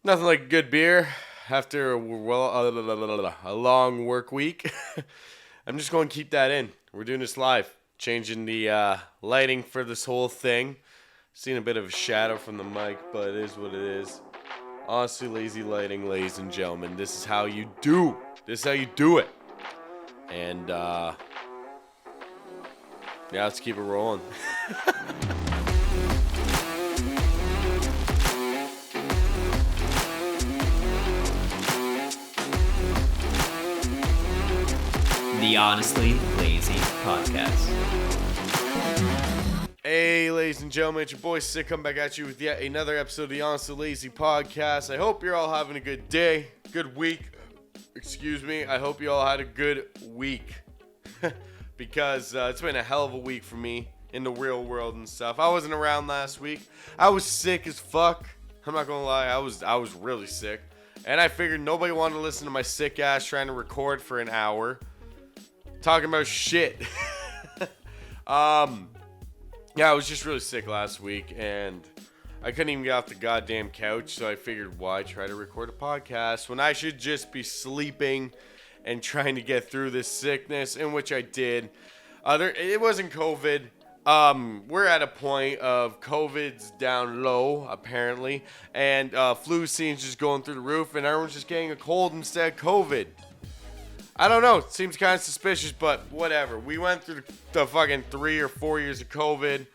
Nothing like a good beer after a long work week. I'm just going to keep that in. We're doing this live. Changing the lighting for this whole thing. Seeing a bit of a shadow from the mic, but it is what it is. Honestly, lazy lighting, ladies and gentlemen. This is how you do. This is how you do it. And, yeah, let's keep it rolling. The Honestly Lazy Podcast. Hey, ladies and gentlemen, it's your boy Sick coming back at you with yet another episode of the Honestly Lazy Podcast. I hope you're all having a good day, good week. Excuse me. I hope you all had a good week because it's been a hell of a week for me in the real world and stuff. I wasn't around last week. I was sick as fuck. I'm not gonna lie. I was really sick, and I figured nobody wanted to listen to my sick ass trying to record for an hour. Talking about shit. Yeah, I was just really sick last week, and I couldn't even get off the goddamn couch, so I figured, why try to record a podcast when I should just be sleeping and trying to get through this sickness, in which I did. It wasn't COVID. We're at a point of COVID's down low, apparently, and flu seems just going through the roof, and everyone's just getting a cold instead of COVID. I don't know. It seems kind of suspicious, but whatever. We went through the fucking 3 or 4 years of COVID,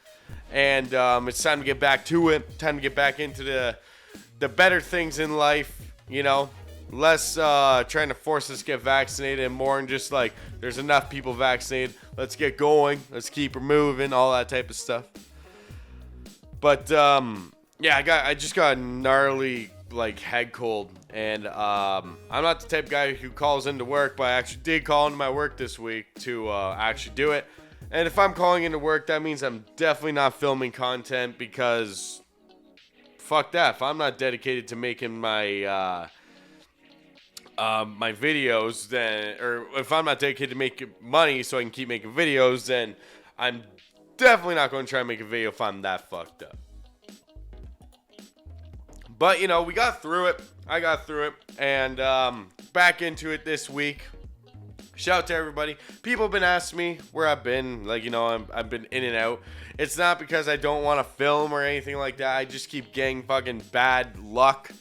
and it's time to get back to it. Time to get back into the better things in life, you know. Less trying to force us to get vaccinated and more and just like, there's enough people vaccinated. Let's get going. Let's keep moving, all that type of stuff. But, yeah, I just got a gnarly, head cold. And I'm not the type of guy who calls into work, but I actually did call into my work this week to actually do it. And if I'm calling into work, that means I'm definitely not filming content because fuck that. If I'm not dedicated to making my my videos, then, or if I'm not dedicated to making money so I can keep making videos, then I'm definitely not going to try and make a video if I'm that fucked up. But, you know, we got through it. I got through it. And back into it this week. Shout out to everybody. People have been asking me where I've been. I've been in and out. It's not because I don't want to film or anything like that. I just keep getting fucking bad luck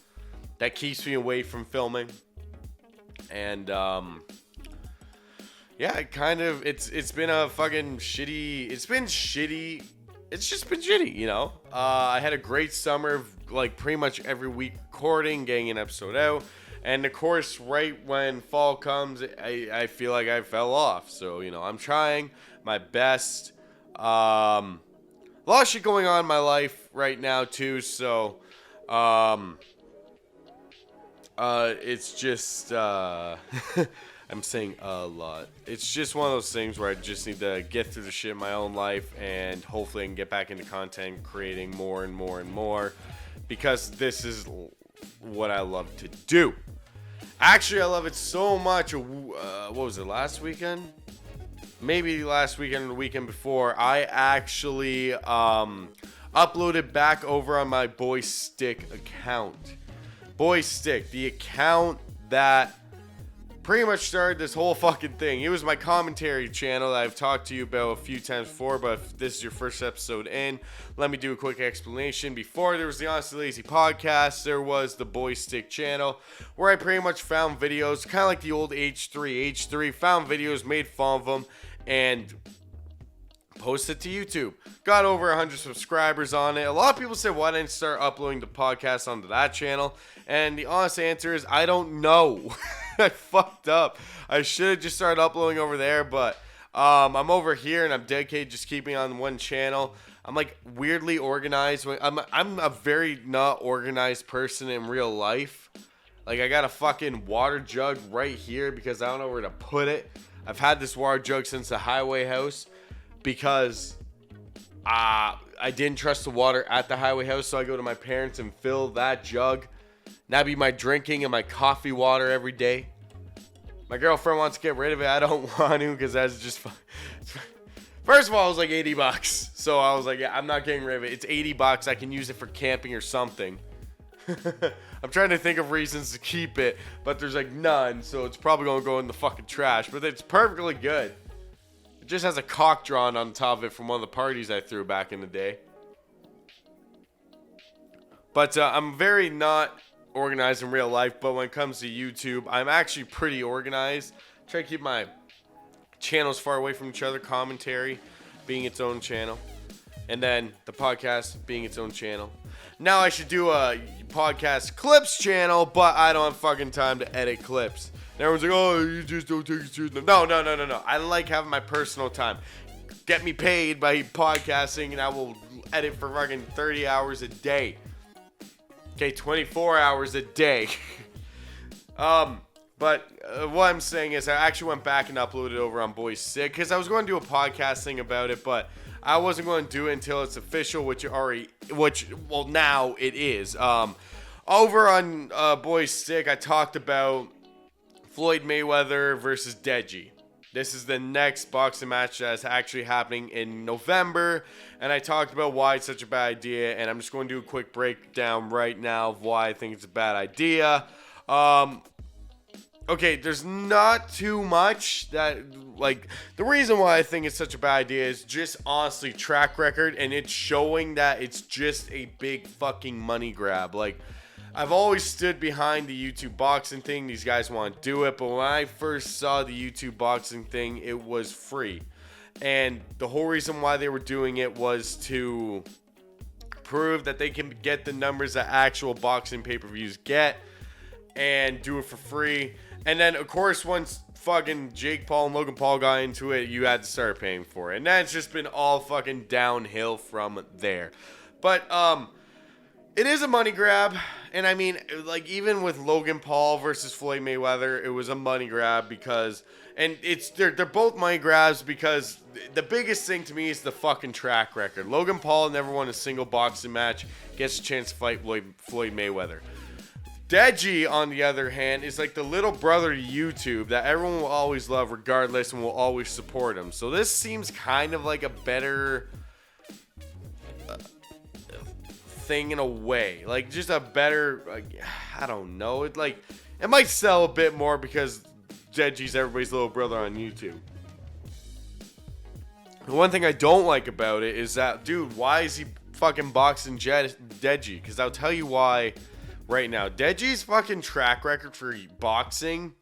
that keeps me away from filming. And, yeah, it's been a fucking shitty. It's been shitty. It's just been shitty, you know. I had a great summer of pretty much every week recording, getting an episode out, and of course, right when fall comes, I feel like I fell off. So, you know, I'm trying my best. A lot of shit going on in my life right now too. So, it's just I'm saying a lot. It's just one of those things where I just need to get through the shit in my own life, and hopefully I can get back into content, creating more and more and more, because this is what I love to do. Actually, I love it so much. What was it, last weekend? Maybe last weekend or the weekend before, I actually uploaded back over on my BoyStick account. BoyStick, the account that pretty much started this whole fucking thing. It was my commentary channel that I've talked to you about a few times before, but if this is your first episode in, let me do a quick explanation. Before there was the Honestly Lazy Podcast, there was the BoyStick channel, where I pretty much found videos, kind of like the old H3, found videos, made fun of them, and posted to YouTube. Got over 100 subscribers on it. A lot of people said, why didn't I start uploading the podcast onto that channel? And the honest answer is, I don't know. I fucked up. I should have just started uploading over there, but I'm over here and I'm dedicated just keeping on one channel. I'm weirdly organized. I'm a very not organized person in real life. I got a fucking water jug right here because I don't know where to put it. I've had this water jug since the highway house because I didn't trust the water at the highway house, so I go to my parents and fill that jug. That'd be my drinking and my coffee water every day. My girlfriend wants to get rid of it. I don't want to because that's just fun. First of all, it was $80. So I was like, yeah, I'm not getting rid of it. It's $80. I can use it for camping or something. I'm trying to think of reasons to keep it, but there's like none, so it's probably gonna go in the fucking trash. But it's perfectly good. It just has a cock drawn on top of it from one of the parties I threw back in the day. But I'm very not organized in real life, but when it comes to YouTube, I'm actually pretty organized. Try to keep my channels far away from each other, commentary being its own channel, and then the podcast being its own channel. Now I should do a podcast clips channel, but I don't have fucking time to edit clips. And everyone's like, oh, you just don't take it seriously. No. I like having my personal time. Get me paid by podcasting, and I will edit for fucking 30 hours a day. Okay, 24 hours a day. But what I'm saying is I actually went back and uploaded over on BoyStick because I was going to do a podcast thing about it, but I wasn't going to do it until it's official, well, now it is. Over on BoyStick, I talked about Floyd Mayweather versus Deji. This is the next boxing match that's actually happening in November, and I talked about why it's such a bad idea, and I'm just going to do a quick breakdown right now of why I think it's a bad idea. Okay, there's not too much that, like, the reason why I think it's such a bad idea is just honestly track record, and it's showing that it's just a big fucking money grab. Like, I've always stood behind the YouTube boxing thing. These guys want to do it, but when I first saw the YouTube boxing thing, it was free. And the whole reason why they were doing it was to prove that they can get the numbers that actual boxing pay-per-views get and do it for free. And then, of course, once fucking Jake Paul and Logan Paul got into it, you had to start paying for it. And that's just been all fucking downhill from there. But, it is a money grab. And I mean, like, even with Logan Paul versus Floyd Mayweather, it was a money grab because, and they're both money grabs because the biggest thing to me is the fucking track record. Logan Paul never won a single boxing match, gets a chance to fight Floyd Mayweather. Deji, on the other hand, is like the little brother to YouTube that everyone will always love regardless and will always support him. So this seems kind of like a better thing in a way. Like, just a better, like, I don't know. It might sell a bit more because Deji's everybody's little brother on YouTube. The one thing I don't like about it is that, dude, why is he fucking boxing Deji? Because I'll tell you why right now. Deji's fucking track record for boxing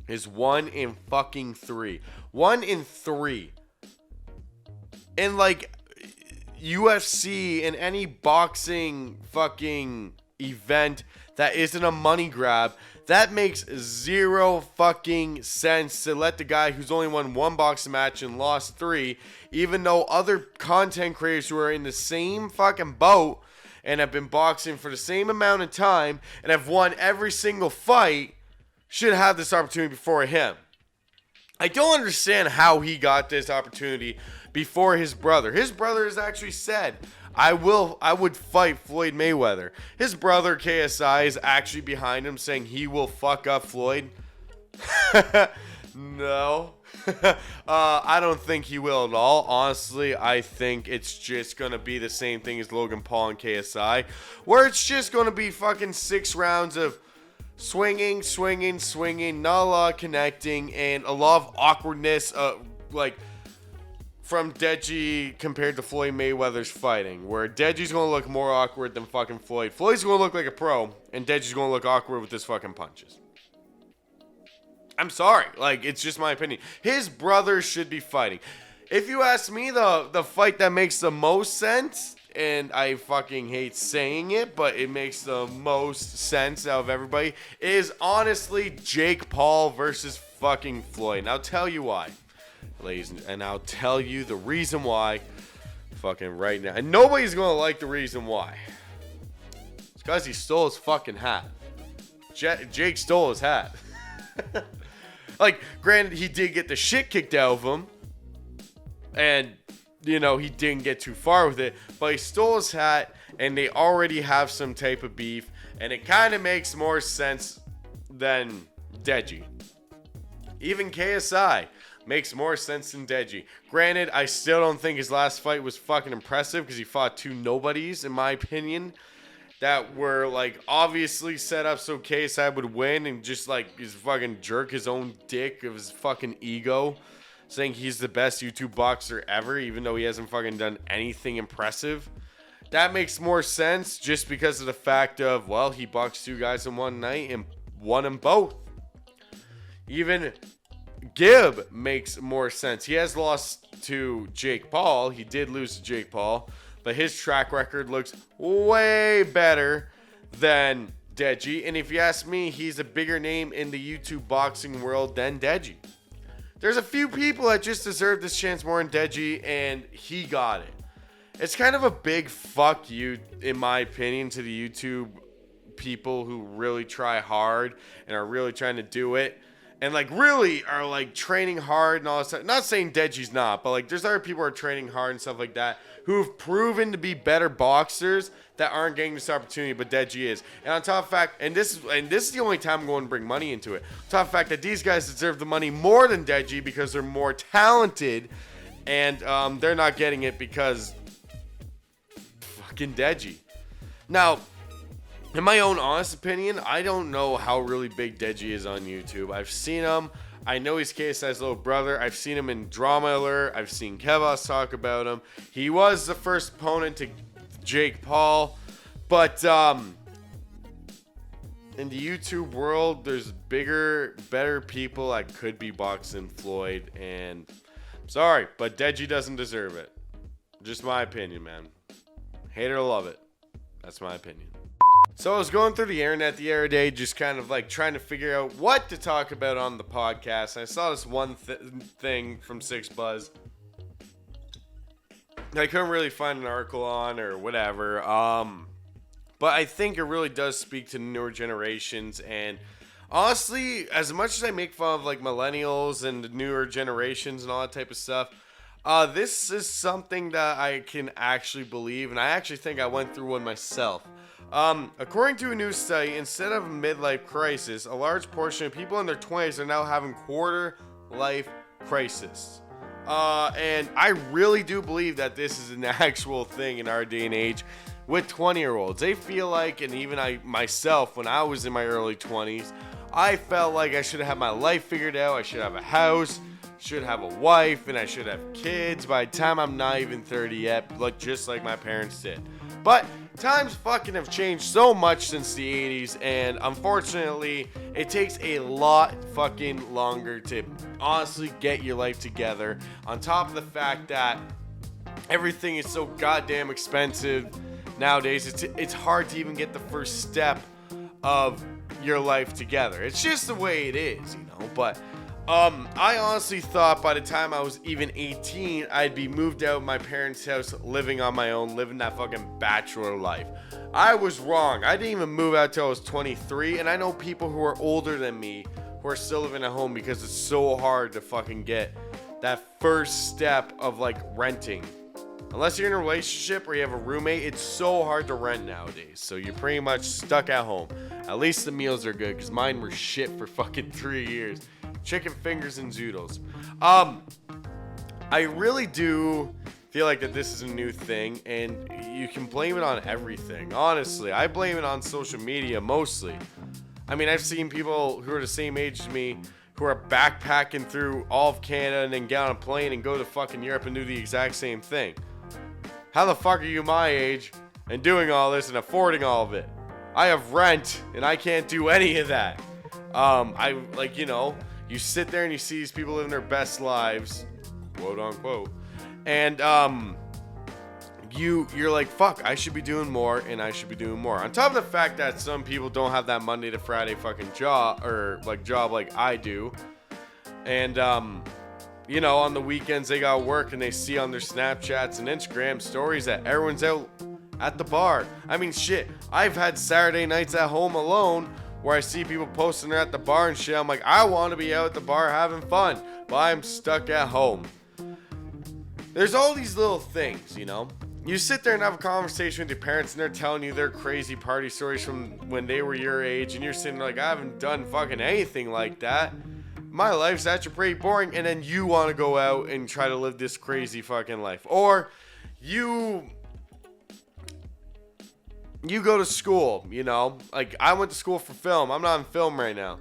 is 1 in fucking 3. 1 in 3. And like UFC and any boxing fucking event that isn't a money grab, that makes zero fucking sense to let the guy who's only won 1 boxing match and lost 3, even though other content creators who are in the same fucking boat and have been boxing for the same amount of time and have won every single fight should have this opportunity before him. I don't understand how he got this opportunity before his brother. His brother has actually said, I would fight Floyd Mayweather. His brother KSI is actually behind him saying he will fuck up Floyd. No. I don't think he will at all. Honestly, I think it's just going to be the same thing as Logan Paul and KSI, where it's just going to be fucking 6 rounds of swinging, not a lot of connecting, and a lot of awkwardness, like, from Deji compared to Floyd Mayweather's fighting, where Deji's going to look more awkward than fucking Floyd. Floyd's going to look like a pro, and Deji's going to look awkward with his fucking punches. I'm sorry. Like, it's just my opinion. His brother should be fighting. If you ask me, the fight that makes the most sense, and I fucking hate saying it, but it makes the most sense out of everybody, is honestly Jake Paul versus fucking Floyd. And I'll tell you why, ladies, and I'll tell you the reason why fucking right now. And nobody's going to like the reason why. It's because he stole his fucking hat. Jake stole his hat. Like, granted, he did get the shit kicked out of him, and, you know, he didn't get too far with it, but he stole his hat, and they already have some type of beef, and it kind of makes more sense than Deji. Even KSI makes more sense than Deji. Granted, I still don't think his last fight was fucking impressive because he fought 2 nobodies, in my opinion. that were like obviously set up so KSI would win, and just like his fucking jerk his own dick of his fucking ego, saying he's the best YouTube boxer ever, even though he hasn't fucking done anything impressive. That makes more sense just because of the fact of, well, he boxed 2 guys in one night and won them both. Even Gibb makes more sense. He has lost to Jake Paul. He did lose to Jake Paul, but his track record looks way better than Deji. And if you ask me, he's a bigger name in the YouTube boxing world than Deji. There's a few people that just deserve this chance more than Deji, and he got it. It's kind of a big fuck you, in my opinion, to the YouTube people who really try hard and are really trying to do it. And like really are like training hard and all that stuff. Not saying Deji's not, but like there's other people who are training hard and stuff like that who've proven to be better boxers that aren't getting this opportunity, but Deji is. And on top of the fact, and this is the only time I'm going to bring money into it. On top of the fact that these guys deserve the money more than Deji because they're more talented, and they're not getting it because fucking Deji. Now, in my own honest opinion, I don't know how really big Deji is on YouTube. I've seen him. I know he's KSI's little brother. I've seen him in Drama Alert. I've seen Kevos talk about him. He was the first opponent to Jake Paul. But in the YouTube world, there's bigger, better people that could be boxing Floyd. And I'm sorry, but Deji doesn't deserve it. Just my opinion, man. Hate it or love it. That's my opinion. So I was going through the internet the other day, just kind of like trying to figure out what to talk about on the podcast. And I saw this one thing from Six Buzz I couldn't really find an article on or whatever. But I think it really does speak to newer generations. And honestly, as much as I make fun of like millennials and the newer generations and all that type of stuff, this is something that I can actually believe. And I actually think I went through one myself. According to a new study, instead of a midlife crisis, a large portion of people in their 20s are now having quarter-life crisis. And I really do believe that this is an actual thing in our day and age with 20-year-olds. They feel like, and even I myself, when I was in my early 20s, I felt like I should have my life figured out. I should have a house, should have a wife, and I should have kids by the time I'm not even 30 yet, like just like my parents did. But times fucking have changed so much since the 80s, and unfortunately, it takes a lot fucking longer to honestly get your life together. On top of the fact that everything is so goddamn expensive nowadays, it's hard to even get the first step of your life together. It's just the way it is, you know. But I honestly thought by the time I was even 18, I'd be moved out of my parents' house, living on my own, living that fucking bachelor life. I was wrong. I didn't even move out till I was 23, and I know people who are older than me who are still living at home because it's so hard to fucking get that first step of like renting. Unless you're in a relationship or you have a roommate, it's so hard to rent nowadays. So you're pretty much stuck at home. At least the meals are good, because mine were shit for fucking 3 years. Chicken fingers and zoodles. I really do feel like that this is a new thing, and you can blame it on everything. Honestly, I blame it on social media mostly. I mean, I've seen people who are the same age as me who are backpacking through all of Canada and then get on a plane and go to fucking Europe and do the exact same thing. How the fuck are you my age and doing all this and affording all of it? I have rent and I can't do any of that. I like, you know, you sit there and you see these people living their best lives, quote unquote, and you're like, fuck, I should be doing more and I should be doing more. On top of the fact that some people don't have that Monday to Friday fucking job like I do, and you know, on the weekends they got work and they see on their Snapchats and Instagram stories that everyone's out at the bar. I mean, shit, I've had Saturday nights at home alone where I see people posting they're at the bar and shit. I'm like, I want to be out at the bar having fun, but I'm stuck at home. There's all these little things, you know. You sit there and have a conversation with your parents and they're telling you their crazy party stories from when they were your age, and you're sitting there like, I haven't done fucking anything like that. My life's actually pretty boring, and then you want to go out and try to live this crazy fucking life. Or you you go to school, you know, like I went to school for film. I'm not in film right now.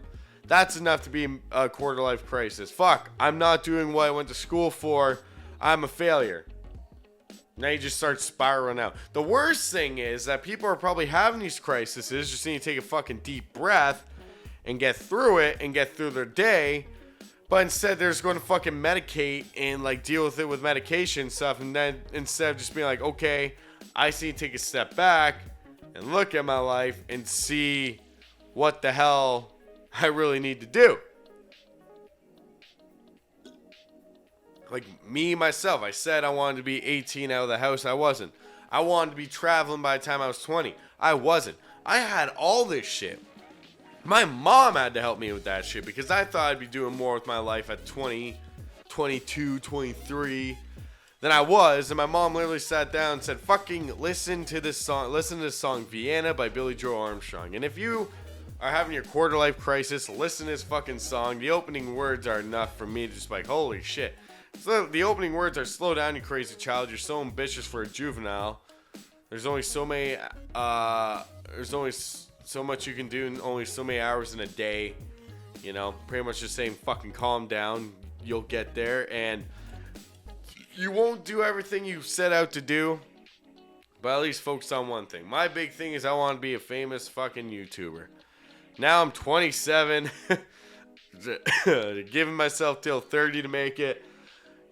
That's enough to be a quarter life crisis. Fuck, I'm not doing what I went to school for. I'm a failure. Now you just start spiraling out. The worst thing is that people are probably having these crises, just need to take a fucking deep breath and get through it and get through their day. But instead, they're just going to fucking medicate and like deal with it with medication stuff. And then instead of just being like, okay, I just need to take a step back and look at my life and see what the hell I really need to do. Like me, myself, I said I wanted to be 18 out of the house. I wasn't. I wanted to be traveling by the time I was 20. I wasn't. I had all this shit. My mom had to help me with that shit because I thought I'd be doing more with my life at 20, 22, 23 than I was. And my mom literally sat down and said, fucking listen to this song. Listen to this song, Vienna by Billy Joe Armstrong. And if you are having your quarter life crisis, listen to this fucking song. The opening words are enough for me to just be like, holy shit. So the opening words are, slow down, you crazy child. You're so ambitious for a juvenile. There's only so many, there's only so much you can do in only so many hours in a day. You know, pretty much just saying fucking calm down. You'll get there. And you won't do everything you set out to do, but at least focus on one thing. My big thing is I want to be a famous fucking YouTuber. Now I'm 27. Giving myself till 30 to make it.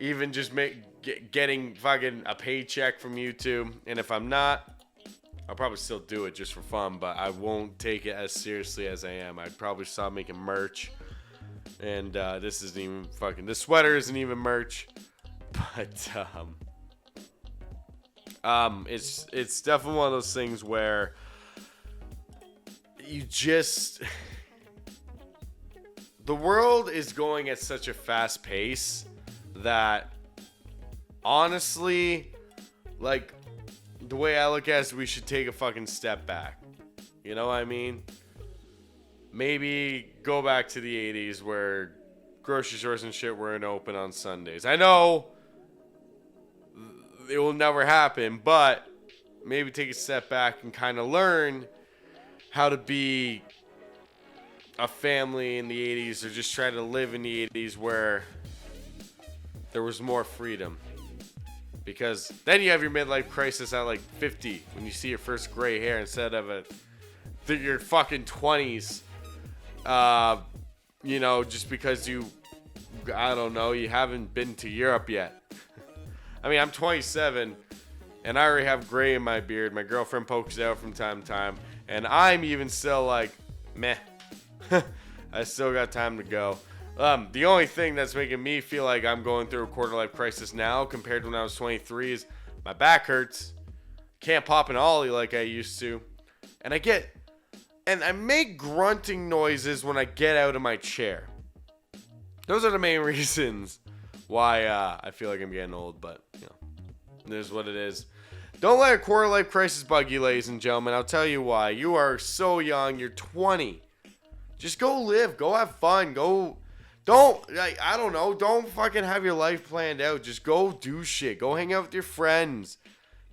Even just getting fucking a paycheck from YouTube. And if I'm not, I'll probably still do it just for fun, but I won't take it as seriously as I am. I'd probably stop making merch. And this isn't even fucking, this sweater isn't even merch. But it's definitely one of those things where you just, the world is going at such a fast pace that honestly, like, the way I look at it is we should take a fucking step back. You know what I mean? Maybe go back to the 80s where grocery stores and shit weren't open on Sundays. I know it will never happen, but maybe take a step back and kind of learn how to be a family in the 80s, or just try to live in the 80s where there was more freedom. Because then you have your midlife crisis at like 50 when you see your first gray hair instead of your fucking 20s. You know, just because you haven't been to Europe yet. I mean, I'm 27 and I already have gray in my beard. My girlfriend pokes it out from time to time. And I'm even still like, meh. I still got time to go. The only thing that's making me feel like I'm going through a quarter life crisis now compared to when I was 23 is my back hurts. Can't pop an ollie like I used to. And I make grunting noises when I get out of my chair. Those are the main reasons why I feel like I'm getting old, but you know, it is what it is. Don't let a quarter life crisis bug you, ladies and gentlemen. I'll tell you why. You are so young. You're 20. Just go live. Go have fun. Don't fucking have your life planned out. Just go do shit. Go hang out with your friends.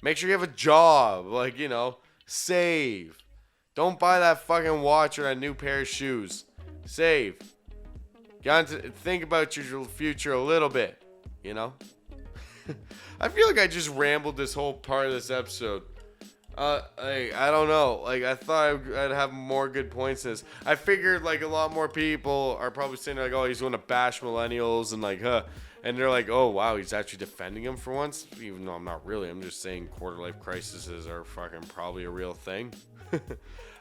Make sure you have a job. Like, you know, save. Don't buy that fucking watch or that new pair of shoes. Save. Think about your future a little bit, you know? I feel like I just rambled this whole part of this episode. I don't know. Like, I thought I'd have more good points in this. I figured, like, a lot more people are probably saying, like, oh, he's going to bash millennials and, like, and they're like, oh, wow, he's actually defending them for once? Even though I'm not really. I'm just saying quarter-life crises are fucking probably a real thing.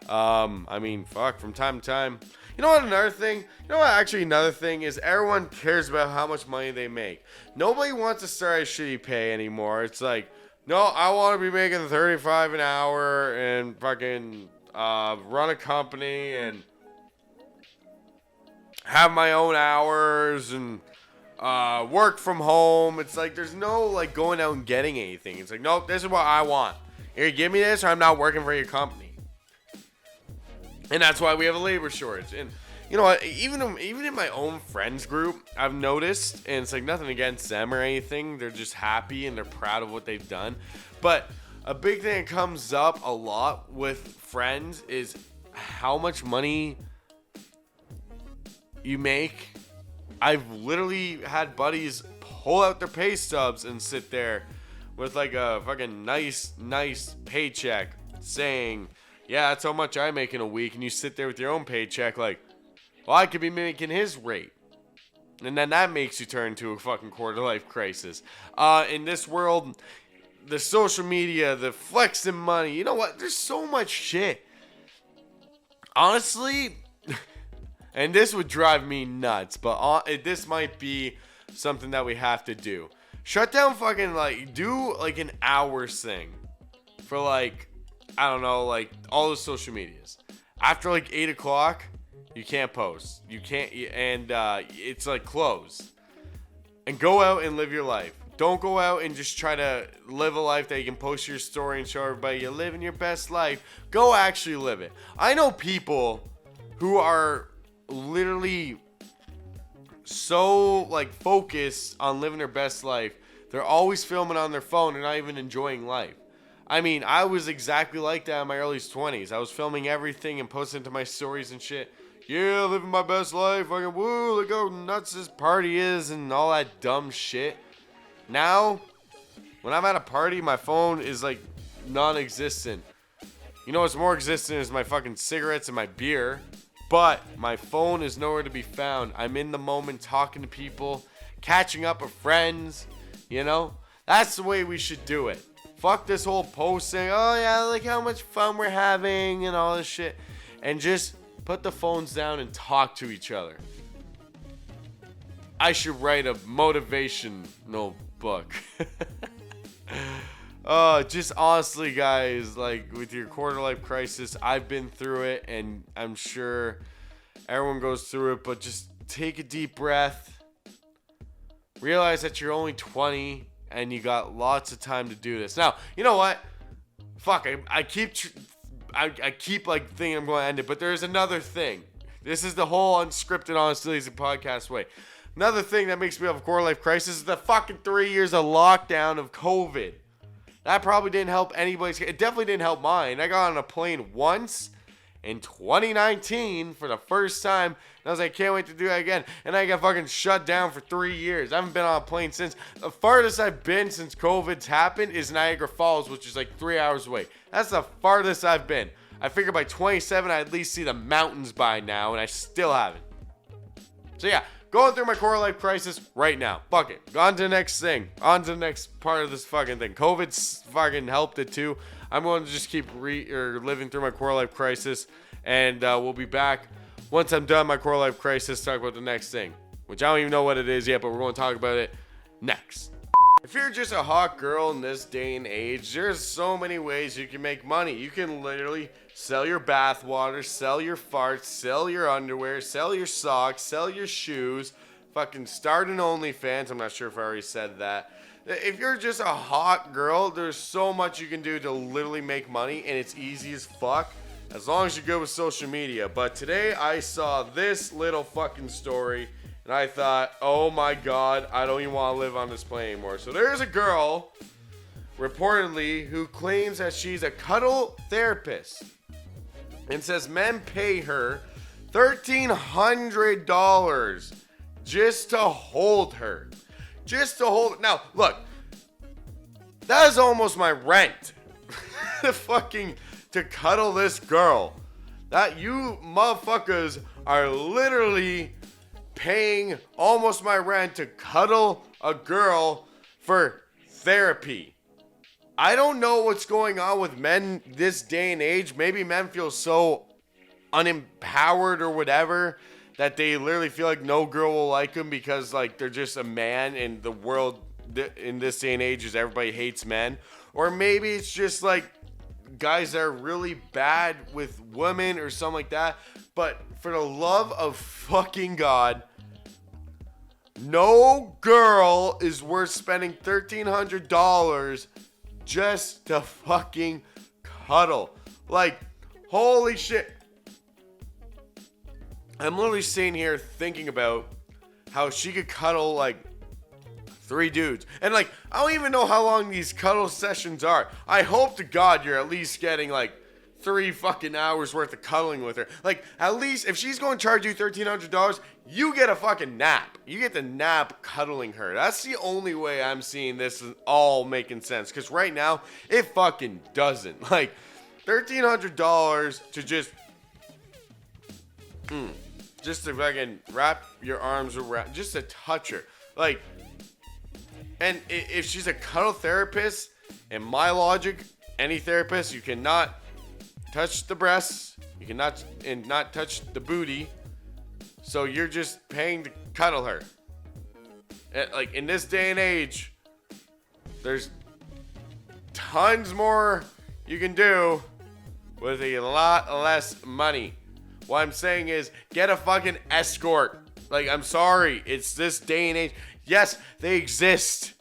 I mean, fuck, from time to time. You know what, another thing is everyone cares about how much money they make. Nobody wants to start at shitty pay anymore. It's like, no, I want to be making $35 an hour and fucking run a company and have my own hours and work from home. It's like there's no like going out and getting anything. It's like, nope, this is what I want. Here, give me this or I'm not working for your company. And that's why we have a labor shortage. And you know what? Even in my own friends group, I've noticed, and it's like nothing against them or anything. They're just happy and they're proud of what they've done. But a big thing that comes up a lot with friends is how much money you make. I've literally had buddies pull out their pay stubs and sit there with like a fucking nice paycheck saying, yeah, that's how much I make in a week. And you sit there with your own paycheck like, well, I could be making his rate. And then that makes you turn into a fucking quarter life crisis. In this world, the social media, the flexing money, you know what? There's so much shit. Honestly, and this would drive me nuts, but this might be something that we have to do. Shut down fucking, like, do, like, an hours thing for, like, I don't know, like, all the social medias. After, like, 8 o'clock, you can't post. You can't, and it's, like, closed. And go out and live your life. Don't go out and just try to live a life that you can post your story and show everybody you're living your best life. Go actually live it. I know people who are literally so like focused on living their best life, they're always filming on their phone. They're not even enjoying life. I mean, I was exactly like that in my early 20s. I was filming everything and posting to my stories and shit. Yeah, living my best life. Fucking woo, look how nuts this party is and all that dumb shit. Now, when I'm at a party, my phone is like non-existent. You know what's more existent is my fucking cigarettes and my beer. But my phone is nowhere to be found. I'm in the moment talking to people, catching up with friends, you know? That's the way we should do it. Fuck this whole posting, oh yeah, like how much fun we're having and all this shit. And just put the phones down and talk to each other. I should write a motivational book. Just honestly, guys, like with your quarter life crisis, I've been through it, and I'm sure everyone goes through it, but just take a deep breath. Realize that you're only 20 and you got lots of time to do this. Now, you know what? Fuck, I keep like thinking I'm going to end it, but there's another thing. This is the whole unscripted, honestly, lazy podcast way. Another thing that makes me have a quarter life crisis is the fucking 3 years of lockdown of COVID. That probably didn't help anybody's. It definitely didn't help mine. I got on a plane once in 2019 for the first time. And I was like, can't wait to do that again. And I got fucking shut down for 3 years. I haven't been on a plane since. The farthest I've been since COVID's happened is Niagara Falls, which is like 3 hours away. That's the farthest I've been. I figured by 27, I'd at least see the mountains by now, and I still haven't. So yeah. Going through my quarter life crisis right now. Fuck it. On to the next thing. On to the next part of this fucking thing. COVID's fucking helped it too. I'm going to just keep living through my quarter life crisis. And we'll be back once I'm done my quarter life crisis. Talk about the next thing. Which I don't even know what it is yet, but we're going to talk about it next. If you're just a hot girl in this day and age, there's so many ways you can make money. You can literally sell your bathwater, sell your farts, sell your underwear, sell your socks, sell your shoes, fucking start an OnlyFans. I'm not sure if I already said that. If you're just a hot girl, there's so much you can do to literally make money, and it's easy as fuck as long as you're good with social media. But today I saw this little fucking story, and I thought, oh my god, I don't even want to live on this plane anymore. So there's a girl, reportedly, who claims that she's a cuddle therapist and says men pay her $1,300 just to hold her. Just to hold. Now, look, that is almost my rent. To cuddle this girl. That you motherfuckers are literally paying almost my rent to cuddle a girl for therapy. I don't know what's going on with men this day and age. Maybe men feel so unempowered or whatever that they literally feel like no girl will like them because like they're just a man, and the world in this day and age is everybody hates men. Or maybe it's just like guys that are really bad with women or something like that. But for the love of fucking God, no girl is worth spending $1,300 just to fucking cuddle. Like, holy shit. I'm literally sitting here thinking about how she could cuddle like 3 dudes. And, like, I don't even know how long these cuddle sessions are. I hope to God you're at least getting, like, 3 fucking hours worth of cuddling with her. Like, at least if she's going to charge you $1,300, you get a fucking nap. You get the nap cuddling her. That's the only way I'm seeing this all making sense. Because right now, it fucking doesn't. Like, $1,300 to just to fucking wrap your arms around, just to touch her. Like, and if she's a cuddle therapist, in my logic, any therapist, you cannot touch the breasts, you cannot not touch the booty, so you're just paying to cuddle her. And, like, in this day and age, there's tons more you can do with a lot less money. What I'm saying is, get a fucking escort. Like, I'm sorry, it's this day and age. Yes, they exist.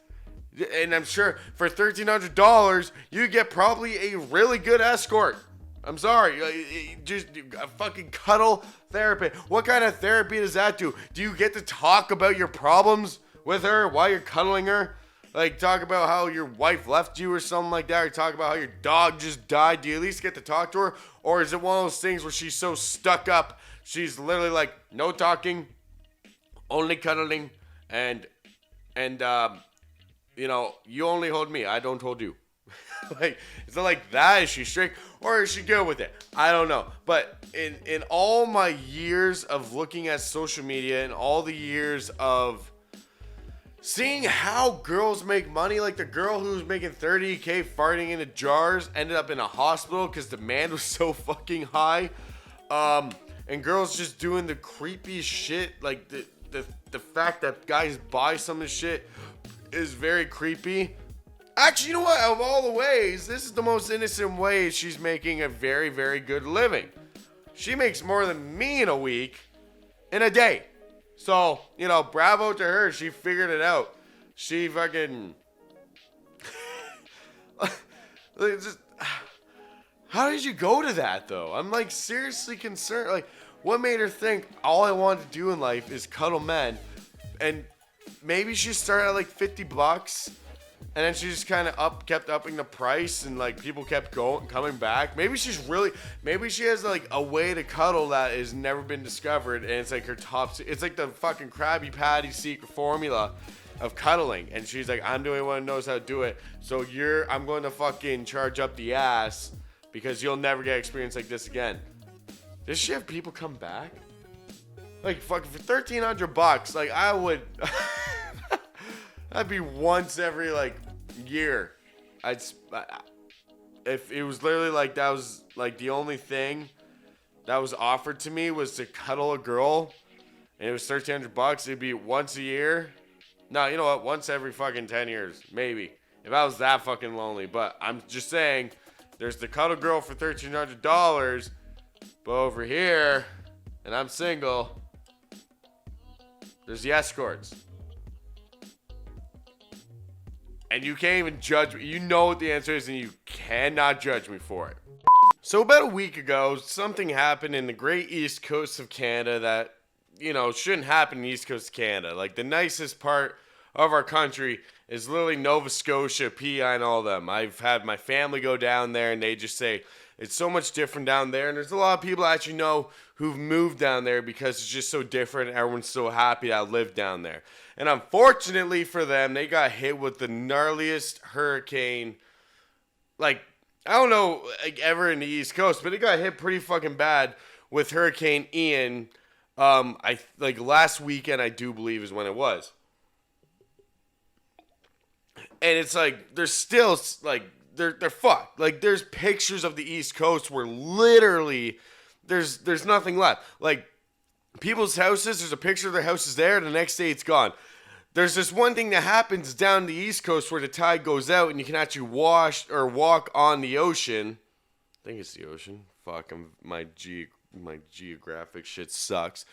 And I'm sure for $1,300, you get probably a really good escort. I'm sorry, just a fucking cuddle therapy. What kind of therapy does that do? Do you get to talk about your problems with her while you're cuddling her? Like, talk about how your wife left you or something like that, or talk about how your dog just died. Do you at least get to talk to her? Or is it one of those things where she's so stuck up, she's literally like, no talking, only cuddling, and you know, you only hold me, I don't hold you. Like, is it like that? Is she strict, or is she good with it? I don't know. But in all my years of looking at social media and all the years of seeing how girls make money, like the girl who's making $30K farting into jars ended up in a hospital because demand was so fucking high. And girls just doing the creepy shit, like the fact that guys buy some of this shit is very creepy. Actually, you know what? Of all the ways, this is the most innocent way she's making a very, very good living. She makes more than me in a week, in a day. So, you know, bravo to her. She figured it out. She fucking... just... How did you go to that, though? I'm, like, seriously concerned. Like, what made her think all I wanted to do in life is cuddle men? And maybe she started at, like, $50, and then she just kind of kept upping the price, and, like, people kept coming back. Maybe she has, like, a way to cuddle that has never been discovered, and it's, like, her top... It's, like, the fucking Krabby Patty secret formula of cuddling. And she's like, I'm the only one who knows how to do it, so I'm going to fucking charge up the ass because you'll never get experience like this again. Does she have people come back? Like, fucking for $1,300, like, I would... That'd be once every, like, year. If it was literally, like, that was, like, the only thing that was offered to me was to cuddle a girl, and it was $1,300, it'd be once a year. No, you know what? Once every fucking 10 years, maybe. If I was that fucking lonely. But I'm just saying, there's the cuddle girl for $1,300, but over here, and I'm single, there's the escorts. And you can't even judge me. You know what the answer is, and you cannot judge me for it. So about a week ago, something happened in the great East Coast of Canada that, you know, shouldn't happen in the East Coast of Canada. Like, the nicest part of our country is literally Nova Scotia, PEI, and all of them. I've had my family go down there, and they just say it's so much different down there. And there's a lot of people I actually know who've moved down there because it's just so different. Everyone's so happy that I live down there. And unfortunately for them, they got hit with the gnarliest hurricane, like, I don't know, like, ever in the East Coast, but it got hit pretty fucking bad with Hurricane Ian. Like, last weekend, I do believe, is when it was. And it's like, there's still, like, they're fucked. Like, there's pictures of the East Coast where literally there's nothing left. Like, people's houses, there's a picture of their houses there, the next day it's gone. There's this one thing that happens down the East Coast where the tide goes out and you can actually walk on the ocean. I think it's the ocean. Fuck, my geographic shit sucks.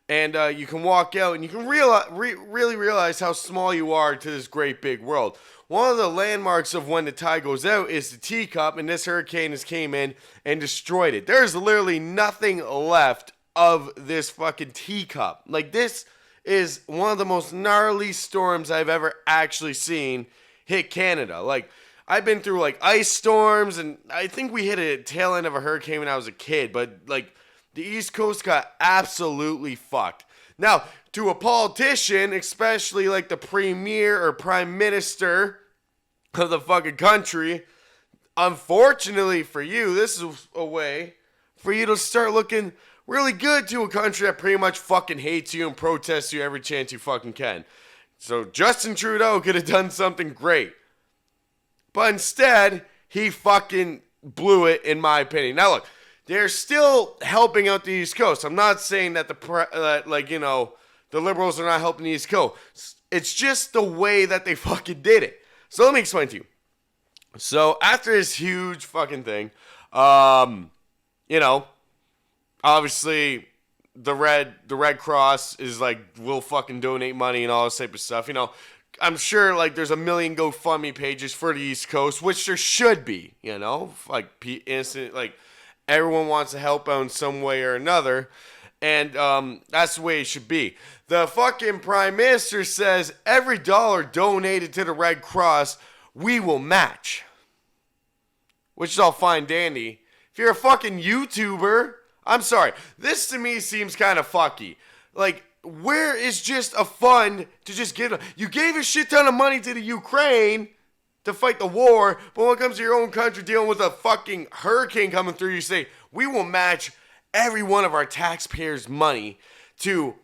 And you can walk out and you can really realize how small you are to this great big world. One of the landmarks of when the tide goes out is the teacup, and this hurricane has came in and destroyed it. There's literally nothing left of this fucking teacup. Like, this is one of the most gnarly storms I've ever actually seen hit Canada. Like, I've been through like ice storms, and I think we hit a tail end of a hurricane when I was a kid, but like the East Coast got absolutely fucked. Now, to a politician, especially like the premier or prime minister of the fucking country, unfortunately for you, this is a way for you to start looking really good to a country that pretty much fucking hates you and protests you every chance you fucking can. So Justin Trudeau could have done something great. But instead, he fucking blew it, in my opinion. Now, look, they're still helping out the East Coast. I'm not saying that the Liberals are not helping the East Coast. It's just the way that they fucking did it. So let me explain to you. So after this huge fucking thing, obviously the Red Cross is like, will fucking donate money and all this type of stuff. I'm sure like there's a million GoFundMe pages for the East Coast, which there should be, like everyone wants to help out in some way or another. And that's the way it should be. The fucking Prime Minister says every dollar donated to the Red Cross, we will match. Which is all fine dandy. If you're a fucking YouTuber, I'm sorry. This to me seems kind of fucky. Like, where is just a fund to just give? You gave a shit ton of money to the Ukraine to fight the war, but when it comes to your own country dealing with a fucking hurricane coming through, you say, we will match every one of our taxpayers' money to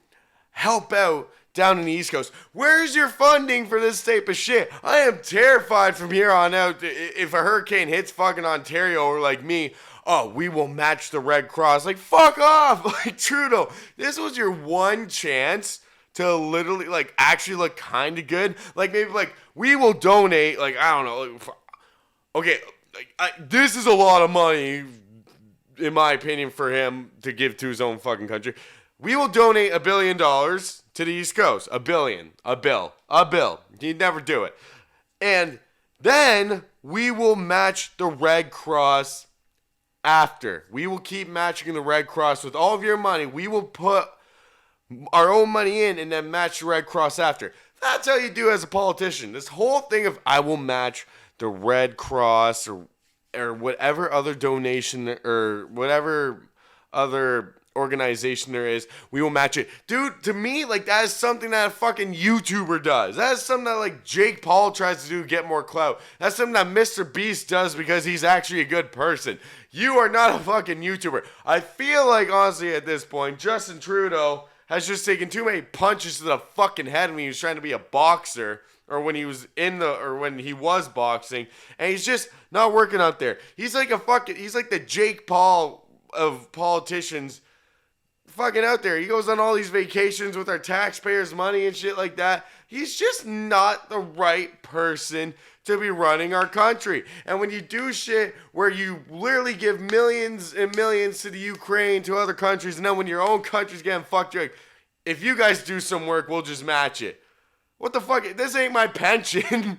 help out down in the East Coast. Where's your funding for this type of shit? I am terrified from here on out. If a hurricane hits fucking Ontario or like me, oh, we will match the Red Cross. Like, fuck off. Like, Trudeau, this was your one chance to literally, like, actually look kind of good. Like, maybe, like, we will donate, like, I don't know. Like, okay, this is a lot of money, in my opinion, for him to give to his own fucking country. We will donate $1 billion to the East Coast. $1 billion. A bill. He'd never do it. And then we will match the Red Cross after. We will keep matching the Red Cross with all of your money. We will put our own money in and then match the Red Cross after. That's how you do as a politician. This whole thing of I will match the Red Cross or whatever other donation or whatever other organization there is, we will match it. Dude, to me, like, that is something that a fucking YouTuber does. That is something that, like, Jake Paul tries to do to get more clout. That's something that Mr. Beast does because he's actually a good person. You are not a fucking YouTuber. I feel like, honestly, at this point, Justin Trudeau has just taken too many punches to the fucking head when he was trying to be a boxer, or when he was when he was boxing, and he's just not working out there. He's like the Jake Paul of politicians fucking out there. He goes on all these vacations with our taxpayers' money and shit like that. He's just not the right person to be running our country. And when you do shit where you literally give millions and millions to the Ukraine, to other countries, and then when your own country's getting fucked, you're like, if you guys do some work, we'll just match it. What the fuck? This ain't my pension.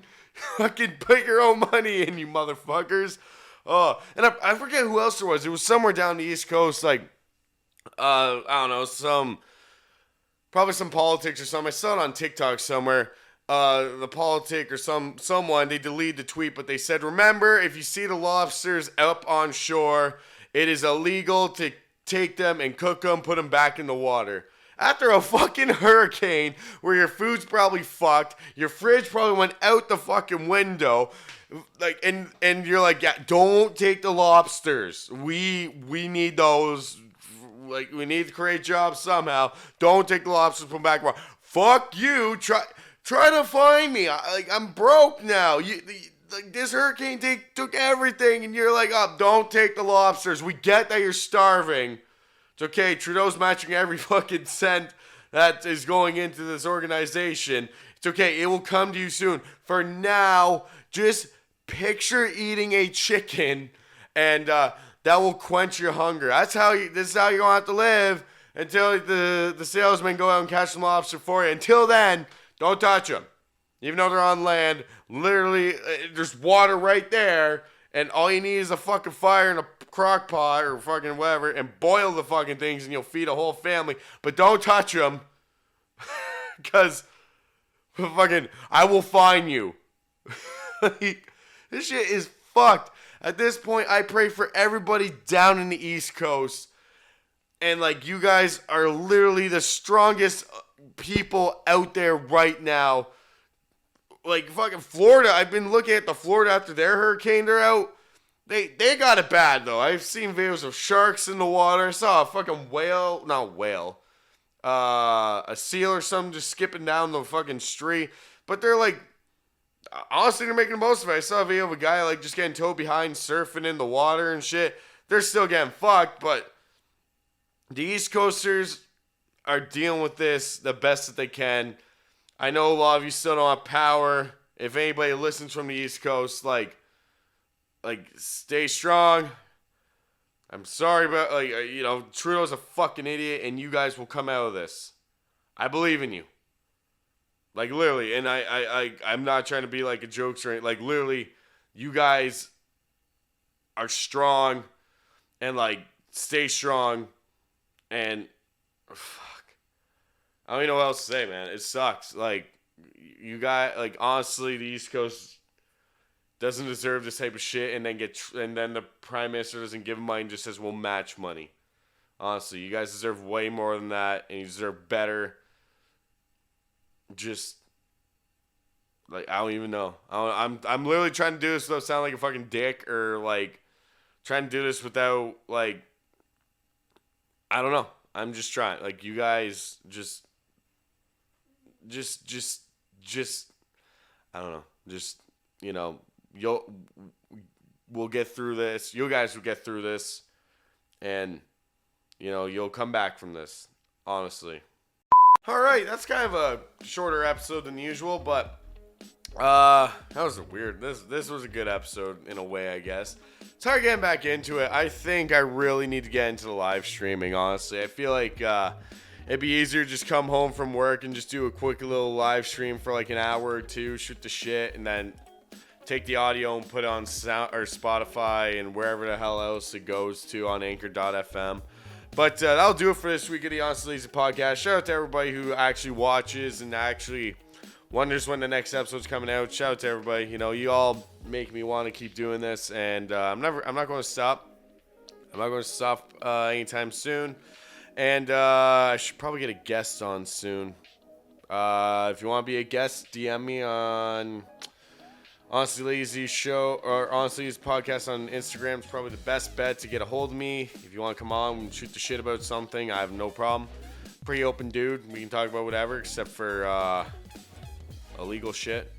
Fucking put your own money in, you motherfuckers. Oh, and I forget who else there was. It was somewhere down the East Coast, like, I don't know, probably some politics or something. I saw it on TikTok somewhere. The politic or someone, they deleted the tweet, but they said, remember, if you see the lobsters up on shore, it is illegal to take them and cook them, put them back in the water. After a fucking hurricane where your food's probably fucked, your fridge probably went out the fucking window, like, and you're like, yeah, don't take the lobsters. We need those. Like, we need to create jobs somehow. Don't take the lobsters from back. Fuck you. Try to find me. I'm broke now. This hurricane took everything, and you're like, oh, don't take the lobsters. We get that you're starving. It's okay. Trudeau's matching every fucking cent that is going into this organization. It's okay. It will come to you soon. For now, just picture eating a chicken, and that will quench your hunger. This is how you're going to have to live until the salesmen go out and catch some lobster for you. Until then, don't touch them. Even though they're on land, literally, there's water right there, and all you need is a fucking fire and a crock pot or fucking whatever, and boil the fucking things, and you'll feed a whole family. But don't touch them. Because fucking, I will fine you. Like, this shit is fucked. At this point, I pray for everybody down in the East Coast. And, like, you guys are literally the strongest people out there right now. Like, fucking Florida. I've been looking at the Florida after their hurricane. They're out. They got it bad, though. I've seen videos of sharks in the water. I saw a fucking whale. Not whale. A seal or something just skipping down the fucking street. But they're, like, honestly, they're making the most of it. I saw a video of a guy, like, just getting towed behind, surfing in the water and shit. They're still getting fucked, but the East Coasters are dealing with this the best that they can. I know a lot of you still don't have power. If anybody listens from the East Coast, like, stay strong. I'm sorry about, like, Trudeau's a fucking idiot, and you guys will come out of this. I believe in you. Like, literally, and I'm not trying to be, like, a jokester or anything. Like, literally, you guys are strong, and, like, stay strong, and, fuck. I don't even know what else to say, man. It sucks. Like, you guys, like, honestly, the East Coast doesn't deserve this type of shit, and then the Prime Minister doesn't give them money and just says, we'll match money. Honestly, you guys deserve way more than that, and you deserve better. Just, like, I don't even know. I'm literally trying to do this without sounding like a fucking dick, or, like, trying to do this without, like, I don't know. I'm just trying. Like, you guys just, I don't know. Just, we'll get through this. You guys will get through this, and, you'll come back from this, honestly. All right, that's kind of a shorter episode than usual, but that was weird. This was a good episode in a way, I guess. It's hard getting back into it. I think I really need to get into the live streaming, honestly. I feel like it'd be easier to just come home from work and just do a quick little live stream for like an hour or two, shoot the shit, and then take the audio and put it on Sound or Spotify and wherever the hell else it goes to on Anchor.fm. But that'll do it for this week of the Honestly Lazy podcast. Shout out to everybody who actually watches and actually wonders when the next episode's coming out. Shout out to everybody. You all make me want to keep doing this, and I'm not going to stop. I'm not going to stop anytime soon. And I should probably get a guest on soon. If you want to be a guest, DM me on Honestly Lazy Show or Honestly Lazy Podcast on Instagram is probably the best bet to get a hold of me. If you want to come on and shoot the shit about something, I have no problem. Pretty open dude. We can talk about whatever except for illegal shit.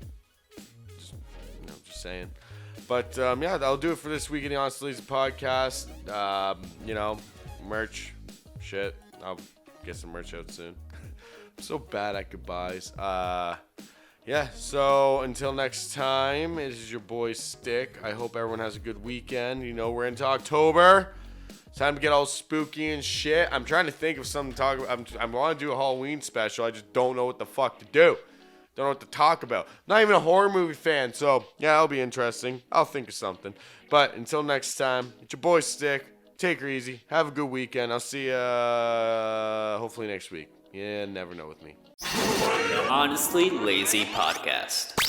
Just saying. But yeah, that'll do it for this week in the Honestly Lazy Podcast. Merch, shit. I'll get some merch out soon. I'm so bad at goodbyes. Yeah, so until next time, it is your boy Stick. I hope everyone has a good weekend. We're into October. It's time to get all spooky and shit. I'm trying to think of something to talk about. I want to do a Halloween special. I just don't know what the fuck to do. Don't know what to talk about. Not even a horror movie fan, so yeah, that'll be interesting. I'll think of something. But until next time, it's your boy Stick. Take her easy. Have a good weekend. I'll see you hopefully next week. Yeah, never know with me. Honestly Lazy Podcast.